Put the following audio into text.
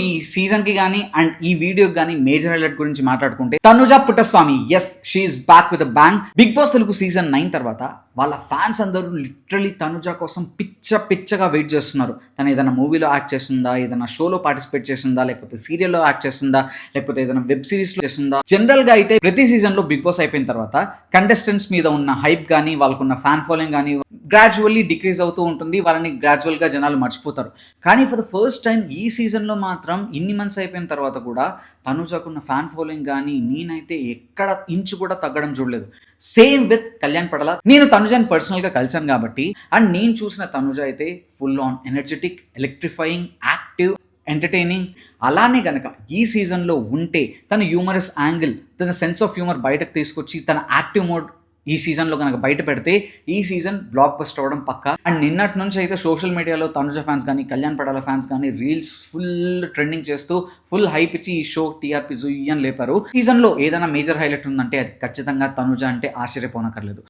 ఈ సీజన్ కి గానీ అండ్ ఈ వీడియోకి గానీ మేజర్ హైలైట్ గురించి మాట్లాడుకుంటే Tanuja Puttaswamy she's back with bang. Bigg Boss Telugu season 9 తర్వాత వాళ్ళ ఫ్యాన్స్ అందరూ లిటరలీ తనుజ కోసం పిచ్చగా వెయిట్ చేస్తున్నారు. తను ఏదైనా మూవీలో యాక్ట్ చేస్తుందా, ఏదైనా షోలో పార్టిసిపేట్ చేస్తుందా, లేకపోతే సీరియల్లో యాక్ట్ చేస్తుందా, లేకపోతే ఏదైనా వెబ్ సిరీస్ లో చేస్తుందా. జనరల్ గా అయితే ప్రతి సీజన్ లో బిగ్ బాస్ అయిపోయిన తర్వాత కంటెస్టెంట్స్ మీద ఉన్న హైప్ గానీ వాళ్ళకున్న ఫ్యాన్ ఫాలోయింగ్ గానీ గ్రాడ్యువల్లీ డిక్రీజ్ అవుతూ ఉంటుంది. వాళ్ళని గ్రాడ్యువల్ గా జనాలు మర్చిపోతారు. కానీ ఫర్ ద ఫస్ట్ టైం ఈ సీజన్ లో మాత్రం ఇన్ని మంత్స్ అయిపోయిన తర్వాత కూడా తనుజకున్న ఫ్యాన్ ఫాలోయింగ్ కానీ నేనైతే ఎక్కడ ఇంచు కూడా తగ్గడం చూడలేదు. Same with Kalyan పడల. నేను తనుజని పర్సనల్ గా కలిసాను కాబట్టి అండ్ నేను చూసిన తనుజ అయితే full on energetic, electrifying, active, entertaining. అలానే కనుక ఈ సీజన్లో ఉంటే తన హ్యూమరస్ యాంగిల్, తన సెన్స్ ఆఫ్ హ్యూమర్ బయటకు తీసుకొచ్చి తన యాక్టివ్ మోడ్ ఈ సీజన్లో కనుక బయట పెడితే ఈ సీజన్ బ్లాక్ బస్టర్ అవ్వడం పక్కా. అండ్ నిన్నటి నుంచి అయితే సోషల్ మీడియాలో తనుజ ఫ్యాన్స్ కానీ కళ్యాణ్ పడాల ఫ్యాన్స్ కానీ రీల్స్ ఫుల్ ట్రెండింగ్ చేస్తూ ఫుల్ హైప్ ఇచ్చి ఈ షో టీఆర్పీ జుయ్యని లేపారు. సీజన్లో ఏదైనా మేజర్ హైలైట్ ఉందంటే అది ఖచ్చితంగా తనుజ అంటే ఆశ్చర్యపోనక్కర్లేదు.